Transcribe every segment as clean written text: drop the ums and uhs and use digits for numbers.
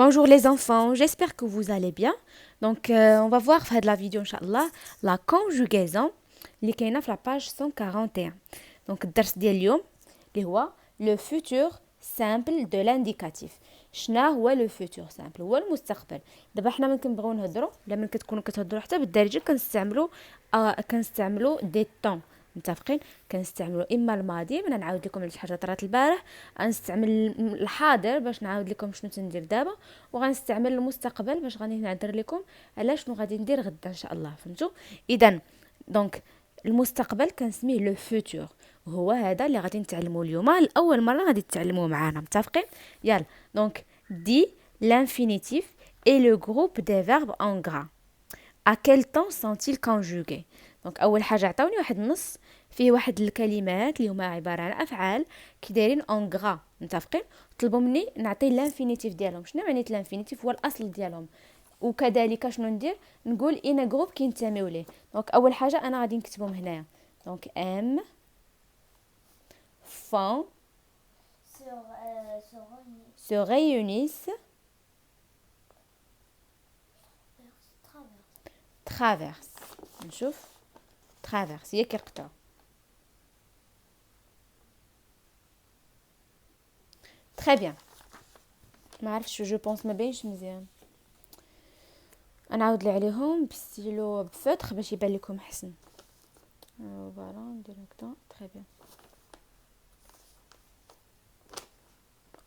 Bonjour les enfants, j'espère que vous allez bien. Donc, on va voir dans la vidéo, Inch'Allah, la conjugaison اللي كاينه في la page 141. Donc, الدرس ديال اليوم اللي هو le futur simple de l'indicatif. شنو هو le futur simple؟ هو المستقبل. دابا حنا ملي كنبغيو نهضروا ولا ملي كتكونوا كتهضروا حتى بالدارجه كنستعملوا دي طون متفقين. كنستعملوا اما الماضي من نعاود لكم على شي حاجه طرات البارح، غنستعمل الحاضر باش نعاود لكم شنو تندير دابا، وغنستعمل المستقبل باش غادي نعذر لكم على شنو غادي ندير غدا ان شاء الله. فهمتوا؟ اذا دونك المستقبل كنسميه لو فوتور، وهو هذا اللي غادي نتعلموا اليوم لاول مره غادي تتعلموه معنا. متفقين؟ يلا دونك دي l'infinitif et le groupe des verbes en gras. À quel temps sont-ils conjugués؟ دونك اول حاجه عطاوني واحد النص فيه واحد الكلمات اللي هما عباره عن افعال كي دايرين اون غرا. متفقين؟ طلبوا مني نعطي الانفينيتيف ديالهم. شنو معنى الانفينيتيف؟ هو الاصل ديالهم. وكذلك شنو ندير؟ نقول ان جروب كينتميو ليه. دونك اول حاجه انا غادي نكتبهم هنايا. دونك ام فون se réunissent traverse. نشوف traverse هي كيقطعوا. Très bien. ما عرفتش جو بونس ما باينش مزيان. انا عاود لي عليهم بستيلو بفوتر باش يبان لكم احسن. فوالا ندير هكذا. تري بيان.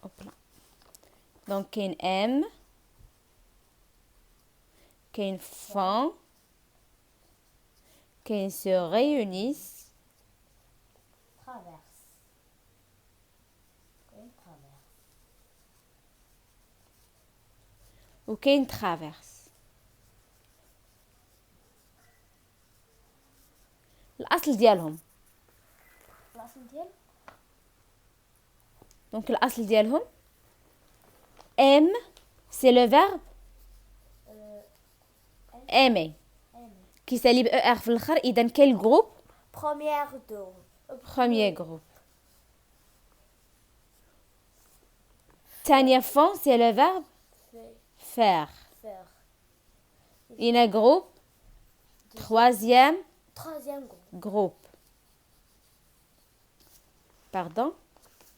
اوبلا. دونك كاين ام، كاين فون، كاين se réunissent، وكاين traverse. الاصل ديالهم دونك الاصل ديالهم ام سي لو فيرب aimer كيسالي ار في الاخر. اذا كاين جروب premier groupe. ثانيه فون سي لو فيرب faire. In un groupe troisième groupe. Pardon.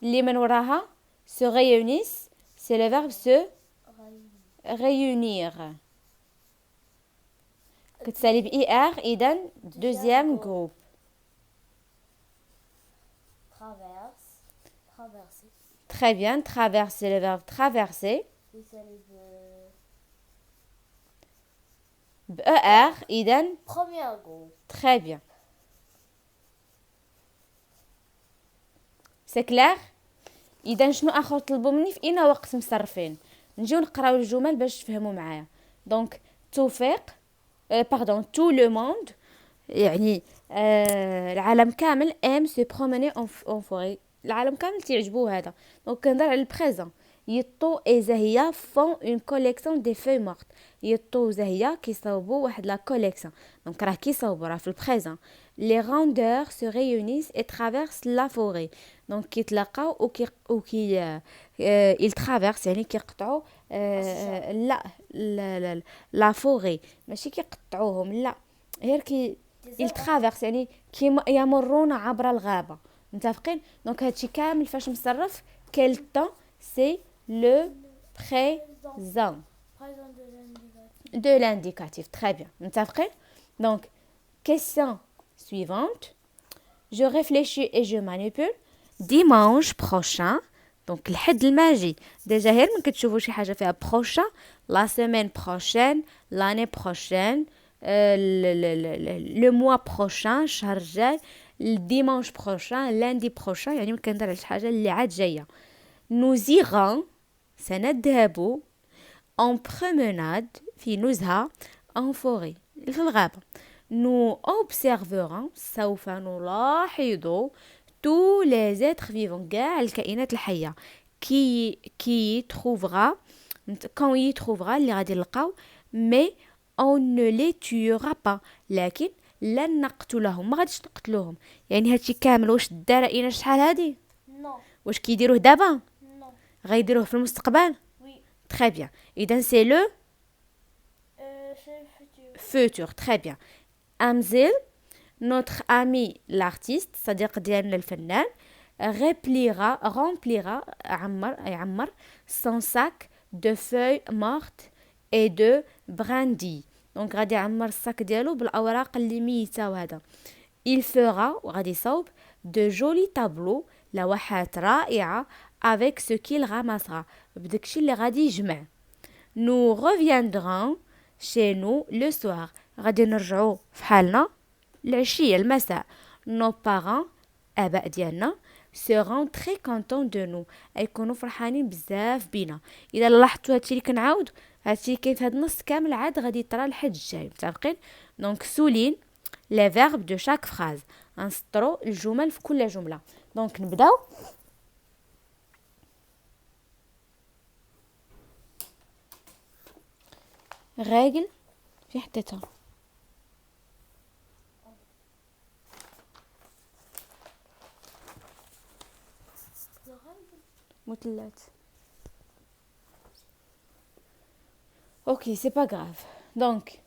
اللي من وراها se réunissent c'est le verbe se réunir كتسالي ب er. إذا deuxième groupe. Très bien. Traverser le verbe traverser ب er. إذا très bien. C'est clair؟ اذا شنو اخر طلبوا مني في اين وقت مصرفين؟ نجيو نقراو الجمل باش تفهموا معايا. دونك توفيق باردون تو لو موند يعني العالم كامل ام سو بروميني اون فوري. العالم كامل تيعجبوه هذا. دونك كنهضر على البريزون. يطو اي زهيا فون اون كوليكسيون دي في مورت. يطو زهيا كيصاوبوا واحد لا كوليكسيون. دونك راه كيصاوبوا راه في البريزون. لي راندور se réunissent et traversent la forêt. دونك كيتلاقاو وكي ils traversent يعني كيقطعوا لا فوري. ماشي كيقطعوهم لا، غير ils traversent يعني يمرون عبر الغابة. متفقين؟ دونك هادشي كامل فاش مصرف quel temps c'est le présent de l'indicatif. Très bien. متفقين؟ دونك question suivante. Je réfléchis et je manipule. Dimanche prochain. Donc الحد الماجي ديجا غير من كتشوفوا شي حاجه فيها prochain la semaine prochaine l'année prochaine le mois prochain الشهر الجاي dimanche prochain lundi prochain يعني ملي كندير على شي حاجه اللي عاد جايه. nous irons سنذهب en promenade في نزهه en forêt في الغابه. nous observerons سوف نلاحظ tous les êtres vivants كاع الكائنات الحية qui trouvera quand y trouvera اللي غادي نلقاو mais on ne les tuera pas لكن لن نقتلهم. ما غاديش نقتلوهم. يعني هادشي كامل واش دار اين شحال هادي؟ واش كيديروه دابا؟ غيديروه في المستقبل؟ Très bien. Et donc, c'est le C'est le futur. futur. Très bien. Amzil, notre ami l'artiste, c'est-à-dire ديالنا الفنان, remplira يعمر son sac de feuilles mortes et de brindilles. Donc غادي يعمر الصاك ديالو بالأوراق اللي ميتة وهذا. Il fera وغادي يصاوب de jolis tableaux لوحات رائعة avec ce qu'il ramassera بداكشي اللي غادي يجمع. Nous reviendrons chez nous le soir. غادي نرجعوا في حالنا العشية المساء. Nos parents آباء ديالنا seront très contents de nous. غيكونوا فرحانين بزاف بينا. إذا لاحظتوا هادشي اللي كنعاود هادشي اللي كاين في هاد النص كامل عاد غادي يطرا الحد الجاي متفقين. دونك souligne les verbes de chaque phrase. نسطروا الجمل في كل جملة. دونك نبداو. رجل في حتتها مثلات. Ok, c'est pas grave. Donc,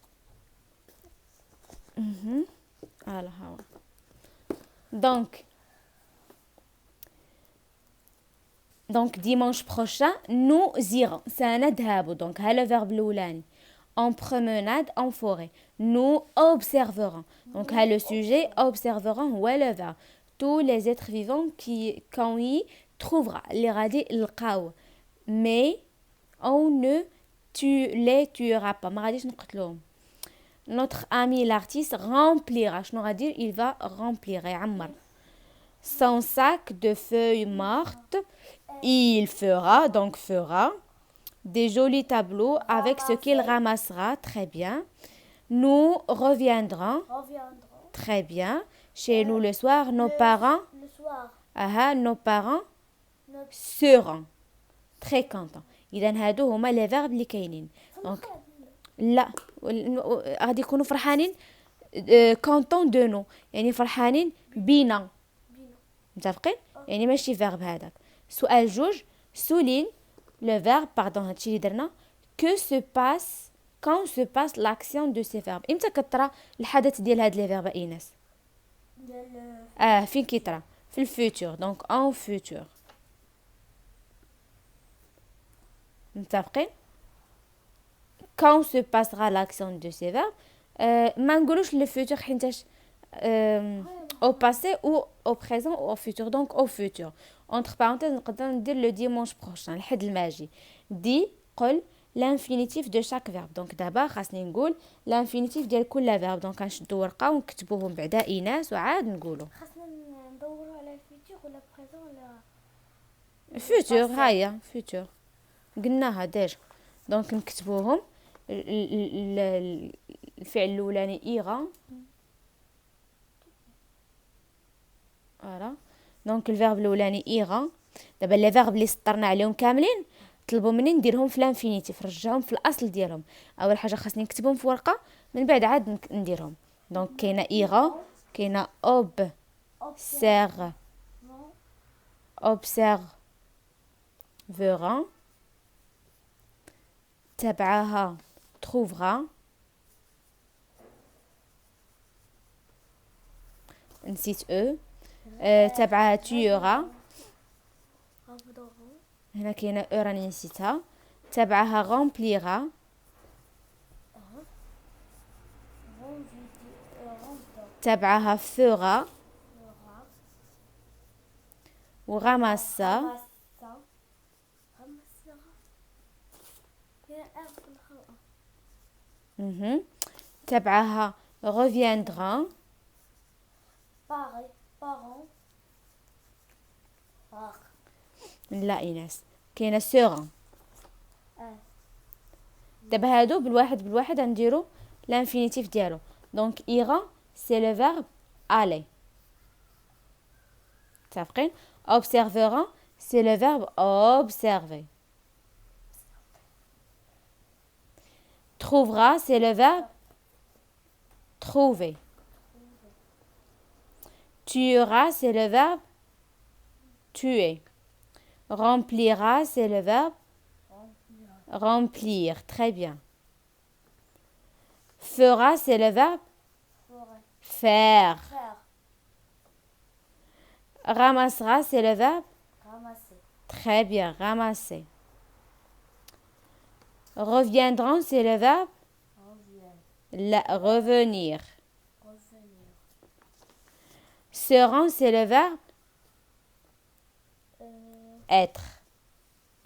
donc dimanche prochain nous irons. سنذهب. Donc ها le verbe الأولاني. En promenade en forêt. Nous observerons. Donc ها le sujet observerons هو le verbe. Tous les êtres vivants qu'on y trouvera. اللي غادي نلقاو. Mais on ne les tuera pas. ما غاديش نقتلوهم. Notre ami l'artiste remplira. شنو غادي il va remplir يعمر. Son sac de feuilles mortes. Il fera, donc fera, des jolis tableaux avec ce qu'il ramassera. Très bien. Nous reviendrons. Très bien. Chez nous le soir, nos parents. Le soir. Nos parents seront très contents. إذا هادو هما les verbes اللي كاينين. Donc لا غادي يكونوا فرحانين contents de nous. يعني فرحانين بينا. متفقين؟ يعني ماشي verbe هذاك. سؤال جوج. Souligne le verbe, pardon هادشي اللي درنا. Que se passe quand se passe l'action de ces verbes. إمتى كترى الحدث ديال هاد لي فيرب إيناس؟ فين كيطرى؟ في الفيتور. دونك en futur. متفقين؟ quand se passera l'action de ces verbes. ما نقولوش le futur حيتاش au passé ou au présent ou au futur. Donc au futur. Entre parenthèses نقدر ندير le dimanche prochain الحد الماجي. دي قل l'infinitif de chaque verbe. Donc دابا خاصني نقول l'infinitif ديال كل verbe. Donc غنشدو ورقه ونكتبوهم بعدا ايناس وعاد نقولوا. خاصنا ندوروا على الفيتور ولا بريزون ولا futur. هيا futur قلناها ديجا. دونك نكتبوهم. الفعل الاولاني ايغا. فوالا. دونك الفيرب الاولاني ايغا. دابا لي فيرب اللي سطرنا عليهم كاملين طلبوا مني نديرهم في الانفينيتيف نرجعهم في الاصل ديالهم. اول حاجه خاصني نكتبهم في ورقه من بعد عاد نديرهم. دونك كاينه ايغا كاينه اوب سير observera تبعها trouvera نسيت تبعها tuera. هنا كاينه راني نسيتها. تبعها remplira. تبعها fera وراماسا. تبعها reviendra. لا إيناس كاينه sera. دابا هادو بالواحد غنديرو l'infinitif ديالو. دونك ira c'est le verbe aller. متفقين؟ observera c'est le verbe observer. trouvera c'est le verbe trouver. tuera c'est le verbe tuer. remplira c'est le verbe Remplir. Très bien. Fera, c'est le verbe ferait, faire. faire, Ramassera, c'est le verbe ramasser, très bien. Ramasser. Reviendront, c'est le verbe revient, revenir. revenir, Seront, c'est le verbe être.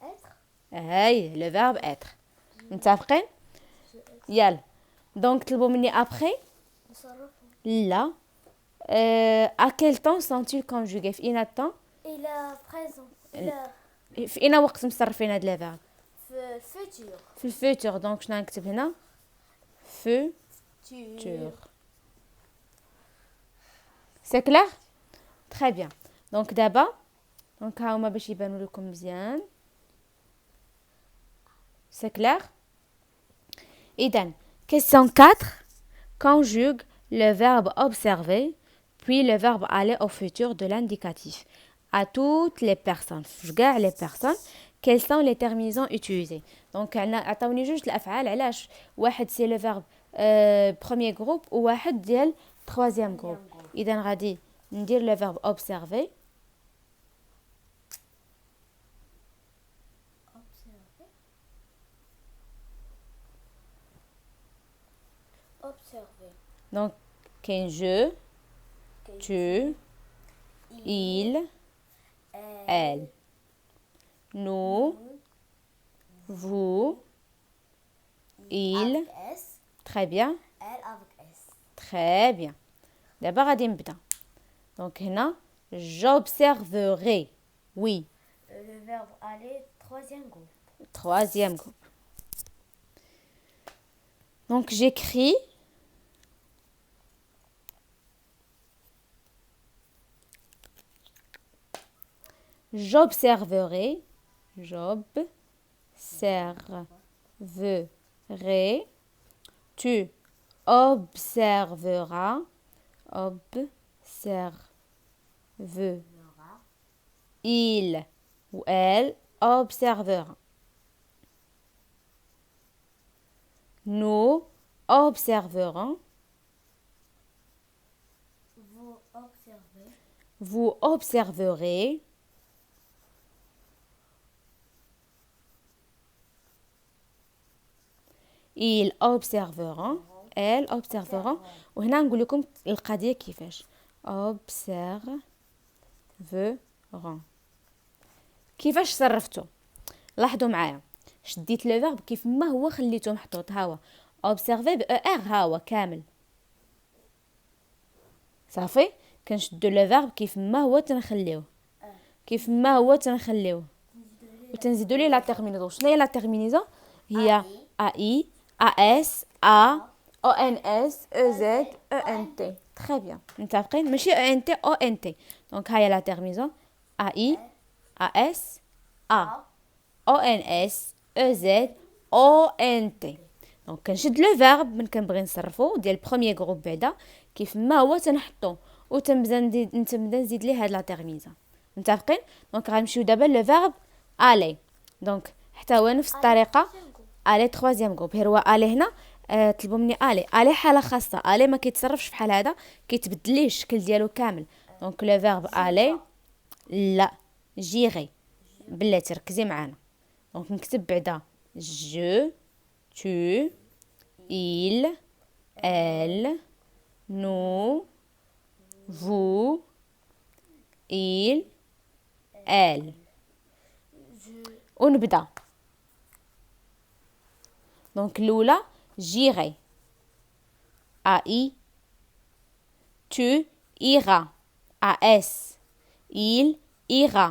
être, هاي le verbe être. متفقين؟ يلا. Donc طلبوا مني après. نصرفه. لا. À quel temps sont-ils conjugués؟ في أين temps؟ إلى présent. إلى في أين وقت مصرفين هاد le verbe؟ في futur. في الفوتور. دونك شنو نكتب هنا؟ futur. C'est clair? Très bien. Donc دابا دونك ها هما باش يبانوا لكم مزيان. C'est clair? إذن question 4 conjugue le verbe observer puis le verbe aller au futur de l'indicatif à toutes les personnes. في كاع les personnes quelles sont les terminaisons utilisées. Donc عطاوني جوج الافعال علاش واحد سي لو فيرب premier groupe وواحد ديال troisième groupe. اذا غادي ندير le verbe observer Observer. donc كاين je tu il elle nous vous il avec S, très bien elle avec S. très bien دابا غادي نبدا donc هنا j'observerai oui Le verbe aller, troisième groupe. troisième groupe donc j'écris j'observerai tu observeras il ou elle observera nous observerons Vous observez. vous observerez ils observeront elles observeront وهنا نقول لكم القضيه كيفاش observeront كيفاش صرفتو لاحظوا معايا شديت لو فيرب كيف ما هو خليته محطوط ها هو observer ب ار ها هو كامل صافي كنشدو لو فيرب كيف ما هو تنخليوه وتنزيدوا ليه لا تيرمينيزون. شنو هي لا تيرمينيزون؟ هي اي اس ا او ان اس او زد او ان تي. تري بيان متفقين؟ ماشي او ان تي او ان تي. دونك هاي لا تيرمينيزون اي اس ا او ان اس او زد او ان تي. دونك كنشد لو فيرب من كنبغي نصرفو ديال البروميير جروب بعدا كيف ما هو تنحطو وتنبدا نزيد ليه هاد لا تيرمينيزون. متفقين؟ دونك غنمشيو دابا لو فيرب aller. دونك حتى هو نفس الطريقه aller troisième groupe. هو aller هنا طلبوا مني aller حاله خاصه. aller ما كيتصرفش في حال هذا كيتبدل ليه الشكل ديالو كامل. دونك لو فيرب aller لا جيري بلاتي ركزي معانا. دونك نكتب بعدا je tu il elle nous vous il elle ونبدا. دونك الاولى j'irai ai tu iras as il ira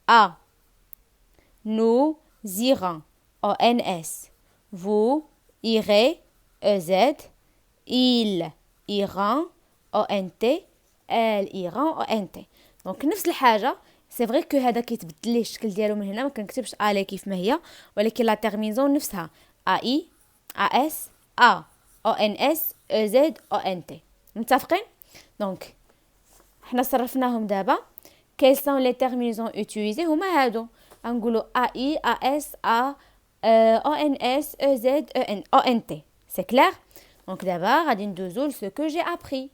a nous irons ons vous irez ez ils iront ont elles iront ont. دونك نفس الحاجه سي فري كو هذا كيتبدل ليه الشكل ديالو من هنا ما كنكتبش الي كيف ما هي ولكن لا تيرمينزون نفسها اي اس ا او ان اس او زد او ان تي. متفقين؟ دونك حنا صرفناهم دابا كيل سون لي تيرمينزون اوتيليزي هما هادو غنقولوا اي اس ا ONS EZ c'est clair. Donc d'abord غادي ندوزو ce que j'ai appris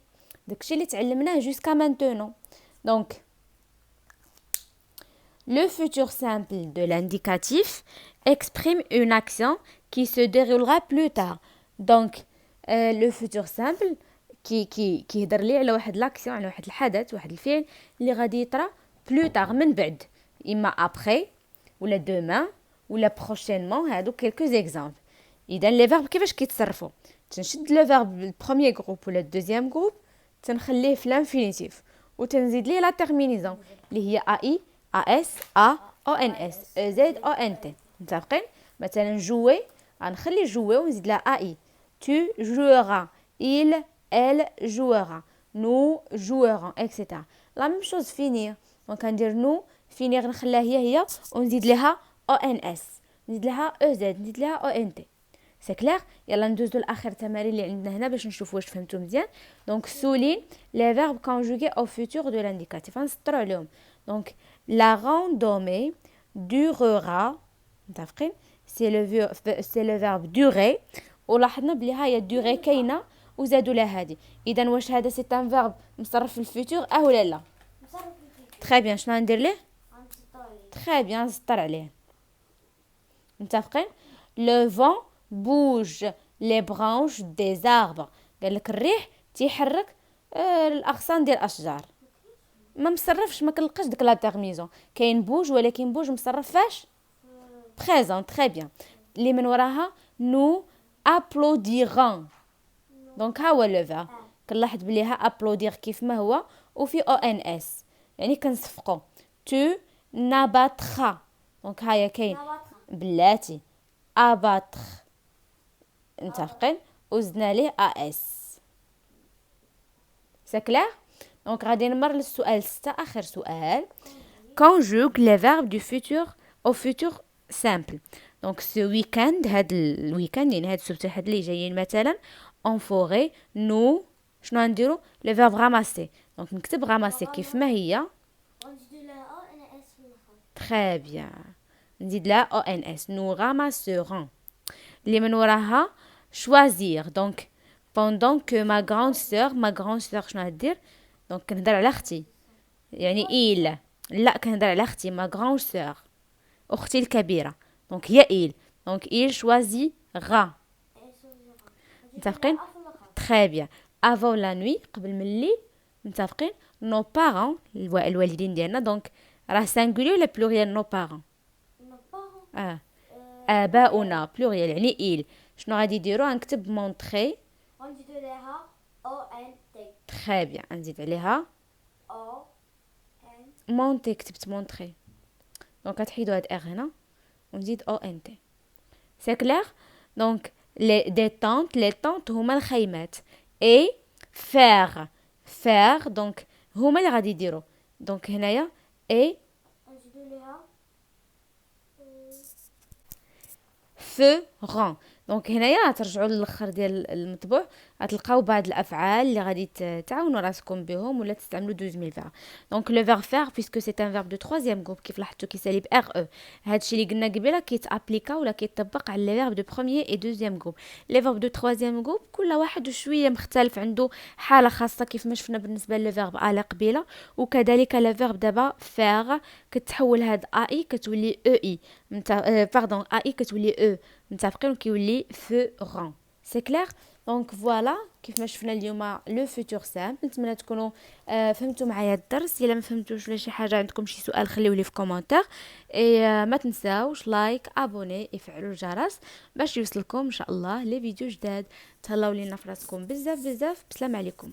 داكشي اللي تعلمناه jusqu'à maintenant. Donc le futur simple de l'indicatif exprime une action qui se déroulera plus tard. Donc le futur simple كيهضر لي على واحد لاكسيون، على واحد الحدث، واحد الفعل اللي غادي يطرا بلو تار من بعد، اما ابري ولا دومان ولا بروشينمون. هادو كيلكو زيكزامبل. اذا لي فيرب كيفاش كيتصرفوا؟ تنشد لو فيرب البروميير جروب ولا الدوزيام جروب، تنخليه في الانفينيتيف وتنزيد ليه لا تيرمينيزون اللي هي اي اس او ان اس زد او ان تي. متفقين؟ مثلا جوي غنخلي جوي ونزيد لها اي. tu joueras، il elle jouera، nous jouerons، etc. la même chose finir. دونك غندير نو finir نخليها هي ونزيد لها او ان اس، نزيد لها او زد، نزيد لها او ان تي. سي كلير؟ يلا ندوزو لاخر تمارين اللي عندنا هنا باش نشوفوا واش فهمتوا مزيان. دونك سولين لي فيرب كونجوغي او فيتور دو لانديكاتيف، غنسطروا عليهم. دونك لا راندومي durera، متفقين؟ سي لو فيرب durer، ولاحظنا بلي ها هي durer كاينه وزادوا لها هذه. اذا واش هذا سي ان فيرب مصرف في الفيتور ولا لا؟ تري بيان. شنو غندير ليه؟ تري بيان، نسطر عليه. متفقين؟ لو فون بوج لي برانش دي زاربر. قال لك الريح تيحرك الاغصان ديال الاشجار. ما مصرفش، ما كنلقاش ديك لا تيرميزون. كاين بوج ولكن بوج مصرف فاش؟ بريزون. تري بيان. اللي من وراها نو ابلوديرون. دونك ها هو لو فيرب. كنلاحظ بلي ها ابلودير كيف ما هو وفي او ان اس، يعني كنصفقوا. تو ناباتخا. دونك هايا كاين بلاتي اباتر، متفقين؟ وزدنا ليه اس. سي كلير؟ دونك غادي نمر للسؤال 6، اخر سؤال. conjugue les verbes du futur au futur simple. دونك ce weekend، هاد الويكاند يعني هاد السبت الحد اللي جايين مثلا en forêt nous، شنو غنديرو؟ لو فيرب راماسي. دونك نكتب راماسي كيف ما هي. تري بيان، نزيد لها او ان اس. نو راماسيرون. اللي من وراها choisir. دونك pendant que ma grande sœur شنو غدير؟ دونك كنهضر على اختي، يعني il، لا كنهضر على اختي ما grande sœur، اختي الكبيره. دونك هي il، دونك il choisira. متفقين؟ تري بيان. avant la nuit، قبل من الليل. متفقين؟ nos parents، الوالدين ديالنا. دونك راه سانغولير ولا بلوريال nos parents؟ آباؤنا بلوريال يعني il. شنو غادي يديروا؟ غنكتب مونطري، غنزيد عليها او ان تي. تري بيان، نزيد عليها او ان مونتي. كتبت مونطري، دونك غتحيدوا هاد ار هنا ونزيد او ان تي. سي كلير؟ دونك لي طونط هما الخيمات. اي فير دونك هما اللي غادي يديروا. دونك هنايا اي نزيدو ليها فران. دونك هنايا ترجعوا للاخر ديال المطبوع غتلقاو بعض الافعال اللي غادي تعاونوا راسكم بهم ولا تستعملوا دوز ميل فيرب. دونك لو فيرب فير بيسكو سي ان فيرب دو ترويزيام جروب كيف لاحظتوا كيسالي ار او. هادشي اللي قلنا قبيله كيتابليكا ولا كيطبق على لي فيرب دو بروميير اي دوزيام جروب. لي فيرب دو ترويزيام جروب كل واحد شويه مختلف، عنده حاله خاصه كيف ما شفنا بالنسبه لو فيرب الي قبيله. وكذلك لو فيرب دابا فير كتحول هاد اي كتولي او اي، باردون اي كتولي او. متفقين؟ وكيولي فران. سي كلير؟ دونك فوالا كيف ما شفنا اليوم لو فيتور سامبل. نتمنى تكونوا فهمتوا معايا الدرس. الا ما فهمتوش ولا شي حاجه عندكم شي سؤال خليوه لي في كومونتير. ما تنساوش لايك ابوني افعلوا الجرس باش يوصلكم ان شاء الله لي فيديو جداد. تهلاو لينا فراسكم بزاف بزاف. بسلام عليكم.